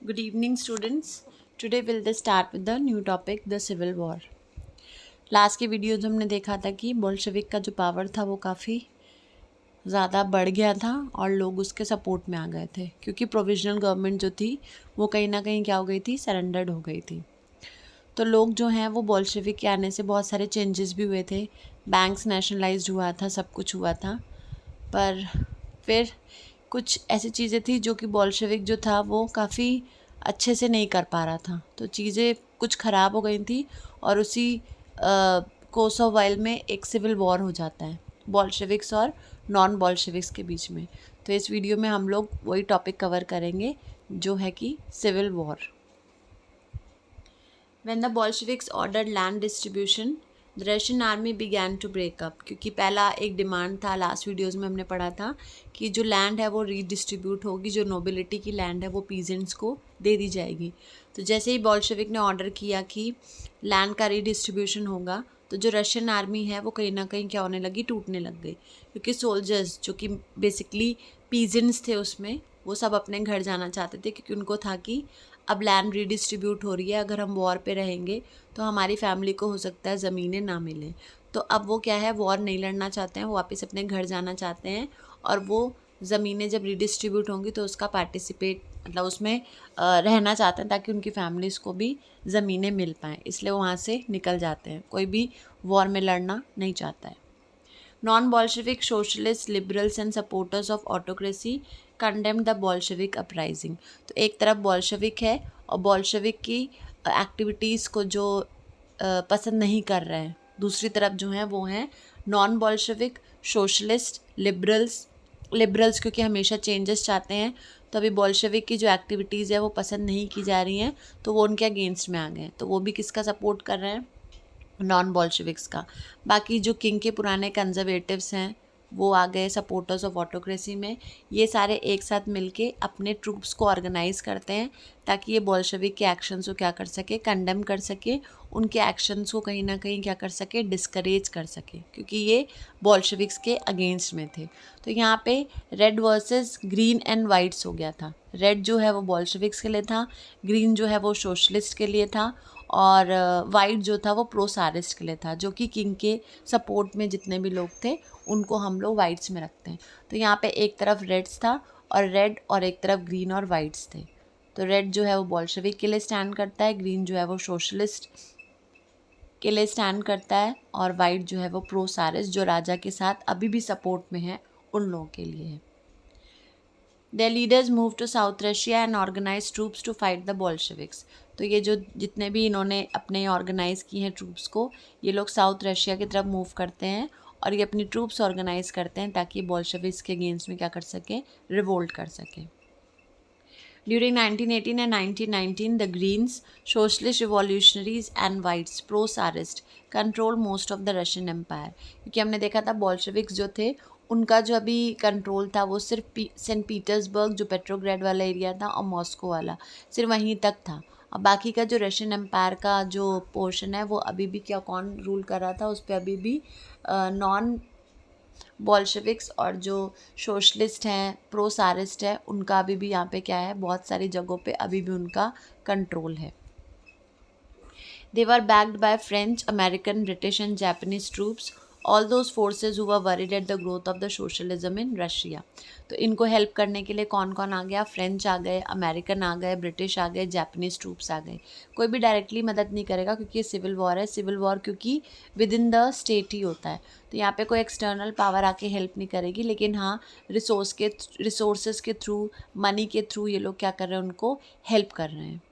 Good evening, students. Today we'll start with the new topic, the Civil War. Last के videos हमने देखा था कि बोल्शेविक का जो पावर था वो काफ़ी ज़्यादा बढ़ गया था और लोग उसके सपोर्ट में आ गए थे क्योंकि प्रोविजनल गवर्नमेंट जो थी वो कहीं ना कहीं क्या हो गई थी, सरेंडर्ड हो गई थी। तो लोग जो हैं वो बोल्शेविक के आने से बहुत सारे चेंजेस भी हुए थे। बैंक्स नेशनलाइज्ड हुआ था, सब कुछ हुआ था। पर फिर कुछ ऐसी चीज़ें थी जो कि बोल्शेविक जो था वो काफ़ी अच्छे से नहीं कर पा रहा था, तो चीज़ें कुछ ख़राब हो गई थी और उसी कोर्स ऑफ वाइल में एक सिविल वॉर हो जाता है बोल्शेविक्स और नॉन बोल्शेविक्स के बीच में। तो इस वीडियो में हम लोग वही टॉपिक कवर करेंगे जो है कि civil war. When the Bolsheviks ordered land distribution, the Russian army began to break up। क्योंकि पहला एक डिमांड था, लास्ट वीडियोस में हमने पढ़ा था कि जो लैंड है वो रीडिस्ट्रीब्यूट होगी, जो नोबिलिटी की लैंड है वो पीजेंट्स को दे दी जाएगी। तो जैसे ही बोल्शेविक ने ऑर्डर किया कि लैंड का रीडिस्ट्रीब्यूशन होगा, तो जो रशियन आर्मी है वो कहीं ना कहीं क्या होने लगी, टूटने लग गई। क्योंकि सोल्जर्स जो कि बेसिकली पीजेंट्स थे उसमें, वो सब अपने घर जाना चाहते थे क्योंकि उनको था कि अब लैंड रीडिस्ट्रीब्यूट हो रही है, अगर हम वॉर पे रहेंगे तो हमारी फैमिली को हो सकता है ज़मीनें ना मिलें। तो अब वो क्या है, वॉर नहीं लड़ना चाहते हैं, वो वापस अपने घर जाना चाहते हैं और वो ज़मीनें जब रीडिस्ट्रीब्यूट होंगी तो उसका पार्टिसिपेट मतलब उसमें रहना चाहते हैं ताकि उनकी फैमिलीज़ को भी ज़मीनें मिल पाएँ, इसलिए वो वहाँ से निकल जाते हैं। कोई भी वॉर में लड़ना नहीं चाहता है। Non-Bolshevik socialists, liberals and supporters of autocracy condemned the Bolshevik uprising। तो एक तरफ बॉल्शेविक है और बॉल्शेविक की एक्टिविटीज़ को जो पसंद नहीं कर रहे हैं, दूसरी तरफ जो हैं वो हैं नॉन बॉल्शेविक, सोशलिस्ट, लिबरल्स क्योंकि हमेशा चेंजेस चाहते हैं। तो अभी बॉल्शेविक की जो एक्टिविटीज़ है वो पसंद नहीं की जा रही हैं, तो वो उनके अगेंस्ट में आ गए हैं। तो वो भी किसका सपोर्ट कर रहे हैं, नॉन बॉल्शेविक्स का। बाकी जो किंग के पुराने कंजर्वेटिव्स हैं वो आ गए सपोर्टर्स ऑफ ऑटोक्रेसी में। ये सारे एक साथ मिलके अपने ट्रूप्स को ऑर्गेनाइज करते हैं ताकि ये बॉल्शेविक के एक्शंस को क्या कर सके, कंडेम कर सके, उनके एक्शंस को कहीं ना कहीं क्या कर सके, डिस्करेज कर सके, क्योंकि ये बॉल्शेविक्स के अगेंस्ट में थे। तो यहाँ पे red versus green and whites हो गया था। रेड जो है वो बॉल्शेविक्स के लिए था, ग्रीन जो है वो सोशलिस्ट के लिए था और वाइट जो था वो प्रो सारिस्ट के लिए था, जो कि किंग के सपोर्ट में जितने भी लोग थे उनको हम लोग वाइट्स में रखते हैं। तो यहाँ पे एक तरफ रेड्स था और एक तरफ ग्रीन और वाइट्स थे। तो रेड जो है वो बॉल्शेविक के लिए स्टैंड करता है, ग्रीन जो है वो सोशलिस्ट के लिए स्टैंड करता है और वाइट जो है वो प्रो सारिस्ट, जो राजा के साथ अभी भी सपोर्ट में है, उन लोगों के लिए है। Their leaders moved to South Russia and organized troops to fight the Bolsheviks। तो ये जो जितने भी इन्होंने अपने ऑर्गेनाइज की हैं ट्रूप्स को, ये लोग साउथ रशिया की तरफ मूव करते हैं और ये अपनी ट्रूप्स ऑर्गेनाइज करते हैं ताकि बोल्शेविक्स के अगेंस्ट में क्या कर सकें, रिवोल्ट कर सकें। During 1918 and 1919, the Greens, Socialist Revolutionaries and Whites, pro-Tsarist, controlled most of the Russian Empire। क्योंकि हमने देखा था बॉल्शेविक्स जो थे उनका जो अभी कंट्रोल था वो सिर्फ सेंट पीटर्सबर्ग जो पेट्रोग्रेड वाला एरिया था और मॉस्को वाला, सिर्फ वहीं तक था। और बाकी का जो रशियन एम्पायर का जो पोर्शन है वो अभी भी क्या, कौन रूल कर रहा था उस पर, अभी भी नॉन बॉल्शेविक्स और जो सोशलिस्ट हैं, प्रो सारिस्ट है, उनका अभी भी यहाँ पे क्या है, बहुत सारी जगहों पे अभी भी उनका कंट्रोल है। They were backed by French, American, British and Japanese troops, all those forces who were worried at the growth of the socialism in Russia। तो इनको हेल्प करने के लिए कौन कौन आ गया, फ्रेंच आ गए, अमेरिकन आ गए, ब्रिटिश आ गए, जापानीज़ ट्रूप्स आ गए। कोई भी डायरेक्टली मदद नहीं करेगा क्योंकि ये सिविल वॉर है। सिविल वॉर क्योंकि विद इन द स्टेट ही होता है, तो यहाँ पे कोई एक्सटर्नल पावर आके हेल्प नहीं करेगी, लेकिन हाँ रिसोर्सेज के थ्रू, मनी के थ्रू ये लोग क्या कर रहे हैं, उनको हेल्प कर रहे हैं।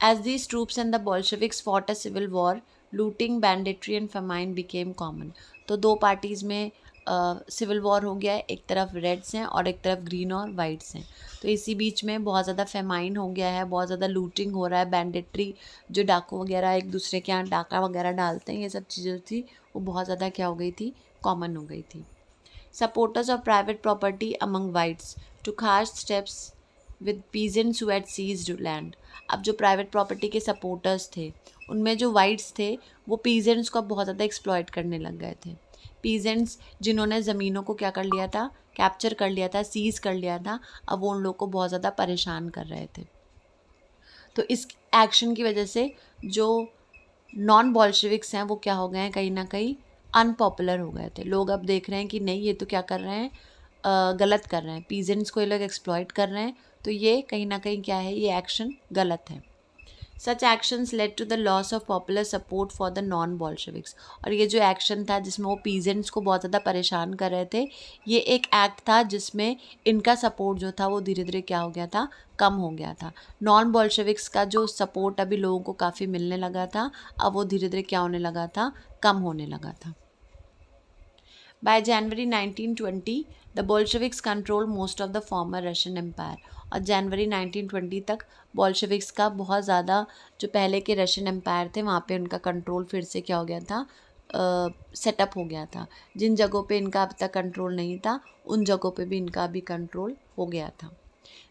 As these troops and the Bolsheviks fought a civil war, looting, banditry and famine became common। तो दो पार्टीज़ में सिविल वॉर हो गया है, एक तरफ रेड्स हैं और एक तरफ ग्रीन और वाइट्स हैं। तो इसी बीच में बहुत ज़्यादा फेमाइन हो गया है, बहुत ज़्यादा लूटिंग हो रहा है, बैंडिट्री जो डाकू वगैरह एक दूसरे के यहाँ डाका वगैरह डालते हैं, ये सब चीज़ें थी वो बहुत ज़्यादा क्या हो गई थी, कॉमन हो गई थी। Supporters of private property among whites took harsh steps with peasants who had seized land। अब जो प्राइवेट प्रॉपर्टी के सपोर्टर्स थे उनमें जो वाइट्स थे वो पीजेंट्स को बहुत ज़्यादा एक्सप्लॉइट करने लग गए थे। पीजेंट्स जिन्होंने ज़मीनों को क्या कर लिया था, कैप्चर कर लिया था, सीज़ कर लिया था, अब वो उन लोग को बहुत ज़्यादा परेशान कर रहे थे। तो इस एक्शन की वजह से जो नॉन बॉल्शेविक्स हैं वो क्या हो गए हैं, कहीं ना कहीं अनपॉपुलर हो गए थे। लोग अब देख रहे हैं कि नहीं, ये तो क्या कर रहे हैं, गलत कर रहे हैं, पीजेंट्स को ये लोग एक्सप्लॉइट कर रहे हैं, तो ये कहीं ना कहीं क्या है, ये एक्शन गलत है। Such actions led to the loss of popular support for the non Bolsheviks. और ये जो एक्शन था जिसमें वो पीजेंट्स को बहुत ज़्यादा परेशान कर रहे थे, ये एक एक्ट था जिसमें इनका सपोर्ट जो था वो धीरे धीरे क्या हो गया था, कम हो गया था। नॉन बॉल्शेविक्स का जो सपोर्ट अभी लोगों को काफ़ी मिलने लगा था, अब वो धीरे धीरे क्या होने लगा था, कम होने लगा था। By January 1920, the Bolsheviks controlled most of the former Russian Empire. और जनवरी 1920 तक बॉल्शेविक्स का बहुत ज़्यादा जो पहले के रशियन एम्पायर थे वहाँ पे उनका कंट्रोल फिर से क्या हो गया था, सेटअप हो गया था। जिन जगहों पे इनका अब तक कंट्रोल नहीं था, उन जगहों पे भी इनका अभी कंट्रोल हो गया था।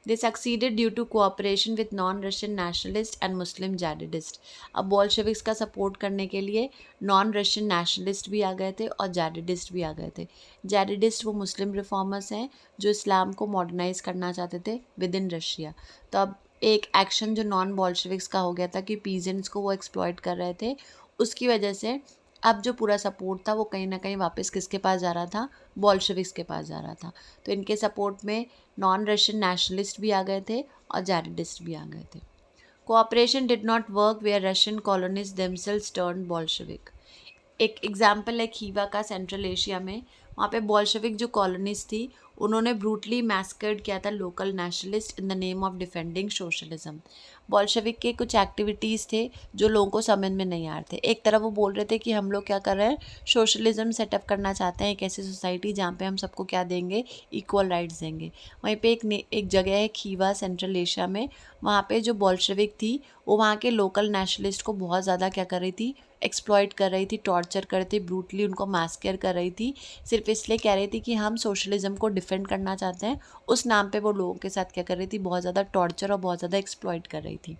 They succeeded due to cooperation with non-Russian nationalist and Muslim jihadists. अब बॉल्शेविक्स का सपोर्ट करने के लिए नॉन रशियन नेशनलिस्ट भी आ गए थे और जैडिडिस्ट भी आ गए थे। जैडिडिस्ट वो मुस्लिम रिफॉर्मर्स हैं जो इस्लाम को मॉडर्नाइज करना चाहते थे विद इन रशिया। तो अब एक एक्शन जो नॉन बॉल्शेविक्स का हो गया था कि पीजेंट्स को वो एक्सप्लॉइट कर रहे थे, उसकी वजह से अब जो पूरा सपोर्ट था वो कहीं ना कहीं वापस किसके पास जा रहा था, बॉल्शेविक्स के पास जा रहा था। तो इनके सपोर्ट में नॉन रशियन नेशनलिस्ट भी आ गए थे और जैडिडिस्ट भी आ गए थे। Cooperation did not work where Russian colonies themselves turned Bolshevik. एक एग्जाम्पल है खीवा का, सेंट्रल एशिया में। वहाँ पे बॉल्शेविक जो कॉलोनीज थी उन्होंने ब्रूटली मैस्कर्ड किया था local nationalist in the name of defending socialism. Bolshevik के कुछ एक्टिविटीज़ थे जो लोगों को समझ में नहीं आ रहे थे। एक तरफ वो बोल रहे थे कि हम लोग क्या कर रहे हैं, सोशलिज्म सेटअप करना चाहते हैं, एक ऐसी सोसाइटी जहाँ पे हम सबको क्या देंगे, इक्वल राइट्स देंगे। वहीं पे एक जगह है खीवा सेंट्रल एशिया में, वहाँ पे जो बॉल्शेविक थी वो वहाँ के लोकल नेशनलिस्ट को बहुत ज़्यादा क्या कर रही थी, एक्सप्लॉइट कर रही थी, टॉर्चर कर रही थी, ब्रूटली उनको मैस्कर कर रही थी, सिर्फ इसलिए कह रही थी कि हम सोशलिज्म को डिफेंड करना चाहते हैं। उस नाम पे वो लोगों के साथ क्या कर रही थी, बहुत ज़्यादा टॉर्चर और बहुत ज़्यादा एक्सप्लॉइट कर रही थी।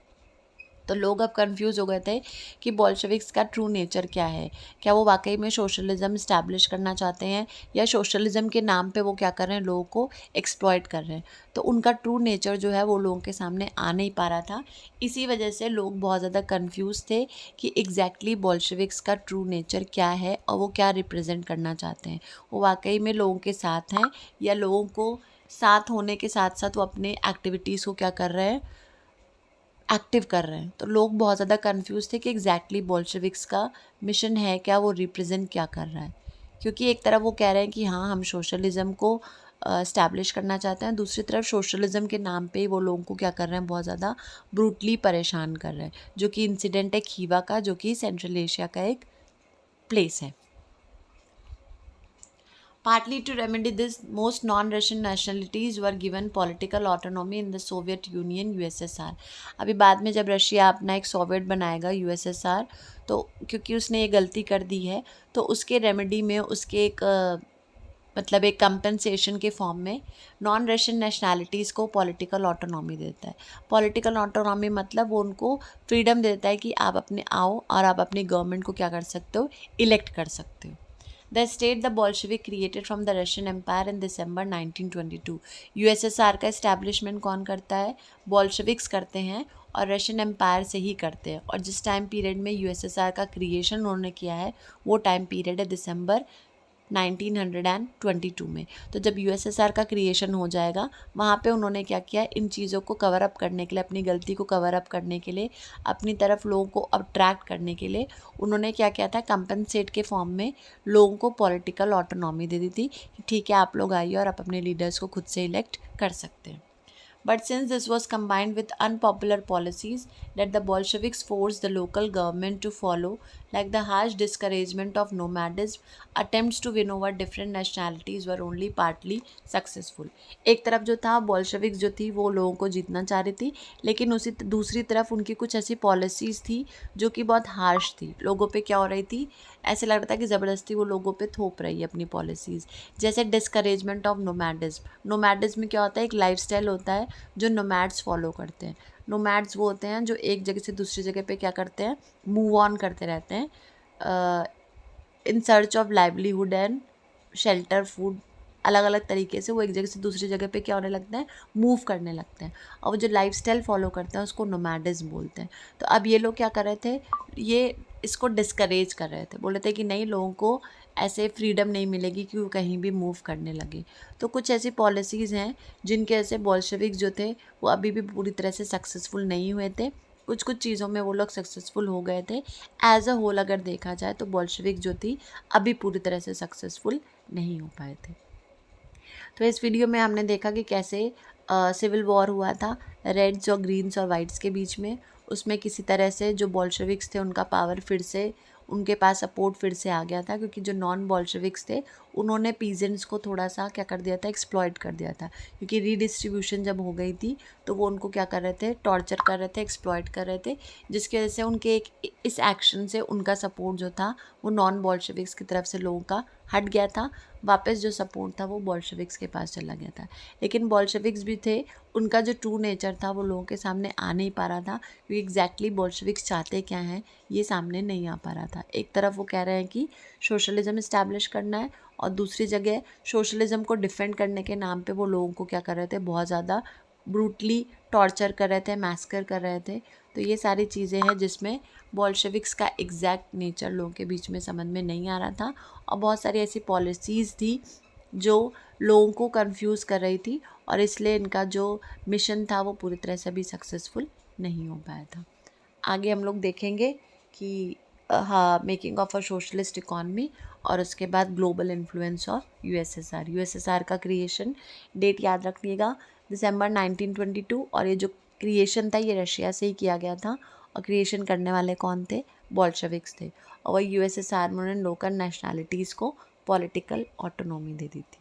तो लोग अब कंफ्यूज हो गए थे कि बॉल्शेविक्स का ट्रू नेचर क्या है, क्या वो वाकई में सोशलिज्म इस्टेब्लिश करना चाहते हैं या सोशलिज्म के नाम पे वो क्या कर रहे हैं, लोगों को एक्सप्लॉइट कर रहे हैं। तो उनका ट्रू नेचर जो है वो लोगों के सामने आ नहीं पा रहा था। इसी वजह से लोग बहुत ज़्यादा कंफ्यूज थे कि एग्जैक्टली बॉल्शेविक्स का ट्रू नेचर क्या है और वो क्या रिप्रेजेंट करना चाहते हैं। वो वाकई में लोगों के साथ हैं या लोगों को साथ होने के साथ साथ वो अपने एक्टिविटीज़ को क्या कर रहे हैं, एक्टिव कर रहे हैं। तो लोग बहुत ज़्यादा कंफ्यूज थे कि एग्जैक्टली बॉल्शेविक्स का मिशन है क्या, वो रिप्रेजेंट क्या कर रहा है। क्योंकि एक तरफ वो कह रहे हैं कि हाँ हम सोशलिज्म को इस्टेब्लिश करना चाहते हैं, दूसरी तरफ सोशलिज्म के नाम पे वो लोगों को क्या कर रहे हैं, बहुत ज़्यादा ब्रूटली परेशान कर रहे हैं। जो कि इंसिडेंट है खीवा का, जो कि सेंट्रल एशिया का एक प्लेस है। Partly to remedy this, most non-Russian nationalities were given political autonomy in the Soviet Union USSR. अभी बाद में जब रशिया अपना एक सोवियत बनाएगा USSR, तो क्योंकि उसने ये गलती कर दी है तो उसके रेमेडी में उसके एक मतलब एक कंपनसेशन के फॉर्म में नॉन रशियन नेशनैलिटीज़ को पॉलिटिकल ऑटोनॉमी देता है। पॉलिटिकल ऑटोनॉमी मतलब वो उनको फ्रीडम देता है कि आप अपने आओ और आप अपनी गवर्नमेंट को क्या कर सकते हो, इलेक्ट कर सकते हो। The state the Bolshevik created from the Russian Empire in December 1922. USSR का इस्टेब्लिशमेंट कौन करता है, बॉल्शेविक्स करते हैं और रशियन एम्पायर से ही करते हैं। और जिस टाइम पीरियड में USSR का क्रिएशन उन्होंने किया है वो टाइम पीरियड है दिसंबर 1922 में। तो जब USSR का क्रिएशन हो जाएगा वहाँ पे उन्होंने क्या किया, इन चीज़ों को कवर अप करने के लिए, अपनी गलती को कवर अप करने के लिए, अपनी तरफ लोगों को अट्रैक्ट करने के लिए उन्होंने क्या किया था, कंपनसेट के फॉर्म में लोगों को पॉलिटिकल ऑटोनॉमी दे दी थी कि ठीक है आप लोग आइए और आप अपने लीडर्स को खुद से इलेक्ट कर सकते हैं। But since this was combined with unpopular policies that the Bolsheviks forced the local government to follow, like the harsh discouragement of nomadism, attempts to win over different nationalities were only partly successful. एक तरफ जो था बॉल्शेविक्स जो थी वो लोगों को जीतना चाह रही थी, लेकिन उसी दूसरी तरफ उनकी कुछ ऐसी पॉलिसीज़ थी जो कि बहुत हार्श थी। लोगों पे क्या हो रही थी, ऐसे लग रहा था कि ज़बरदस्ती वो लोगों पे थोप रही है अपनी पॉलिसीज़। जैसे डिस्करेजमेंट ऑफ नोमैडिज्म। नोमैडिज्म में क्या होता है, एक लाइफस्टाइल होता है जो नोमैड्स फॉलो करते हैं। नोमैड्स वो होते हैं जो एक जगह से दूसरी जगह पे क्या करते हैं, मूव ऑन करते रहते हैं in search of livelihood and shelter, food अलग अलग तरीके से वो एक जगह से दूसरी जगह पे क्या होने लगते हैं, मूव करने लगते हैं। और वो जो लाइफस्टाइल फॉलो करते हैं उसको नोमैडिज्म बोलते हैं। तो अब ये लोग क्या कर रहे थे, ये इसको डिस्करेज कर रहे थे, बोल रहे थे कि नहीं, लोगों को ऐसे फ्रीडम नहीं मिलेगी कि वो कहीं भी मूव करने लगे। तो कुछ ऐसी पॉलिसीज़ हैं जिनके ऐसे बोल्शेविक्स जो थे वो अभी भी पूरी तरह से सक्सेसफुल नहीं हुए थे। कुछ कुछ चीज़ों में वो लोग सक्सेसफुल हो गए थे। एज अ होल अगर देखा जाए तो बोल्शेविक जो थी अभी पूरी तरह से सक्सेसफुल नहीं हो पाए थे। तो इस वीडियो में हमने देखा कि कैसे सिविल वॉर हुआ था रेड्स और ग्रीन्स और वाइट्स के बीच में। उसमें किसी तरह से जो बोल्शेविक्स थे उनका पावर फिर से, उनके पास सपोर्ट फिर से आ गया था, क्योंकि जो नॉन बोल्शेविक्स थे उन्होंने पीजेंट्स को थोड़ा सा क्या कर दिया था, एक्सप्लॉइट कर दिया था। क्योंकि रीडिस्ट्रीब्यूशन जब हो गई थी तो वो उनको क्या कर रहे थे, टॉर्चर कर रहे थे, एक्सप्लॉइट कर रहे थे, जिसकी वजह से उनके इस एक्शन से उनका सपोर्ट जो था वो नॉन बोल्शेविक्स की तरफ से लोगों का हट गया था। वापस जो सपोर्ट था वो बोल्शेविक्स के पास चला गया था। लेकिन बोल्शेविक्स भी थे, उनका जो ट्रू नेचर था वो लोगों के सामने आ नहीं पा रहा था, क्योंकि एग्जैक्टली बोल्शेविक्स चाहते क्या हैं ये सामने नहीं आ पा रहा था। एक तरफ वो कह रहे हैं कि सोशलिज्म इस्टेब्लिश करना है, और दूसरी जगह सोशलिज्म को डिफेंड करने के नाम पे वो लोगों को क्या कर रहे थे, बहुत ज़्यादा ब्रूटली टॉर्चर कर रहे थे, मैस्कर कर रहे थे। तो ये सारी चीज़ें हैं जिसमें बोल्शेविक्स का एग्जैक्ट नेचर लोगों के बीच में समझ में नहीं आ रहा था। और बहुत सारी ऐसी पॉलिसीज़ थी जो लोगों को कंफ्यूज कर रही थी, और इसलिए इनका जो मिशन था वो पूरी तरह से भी सक्सेसफुल नहीं हो पाया था। आगे हम लोग देखेंगे कि हाँ, making of a socialist economy, और उसके बाद global influence of USSR. USSR का क्रिएशन डेट याद रखिएगा, दिसंबर 1922। और ये जो क्रिएशन था ये रशिया से ही किया गया था, और क्रिएशन करने वाले कौन थे, बोल्शेविक्स थे। और वही यूएसएसआर में उन्होंने लोकल नेशनैलिटीज़ को पॉलिटिकल ऑटोनॉमी दे दी थी।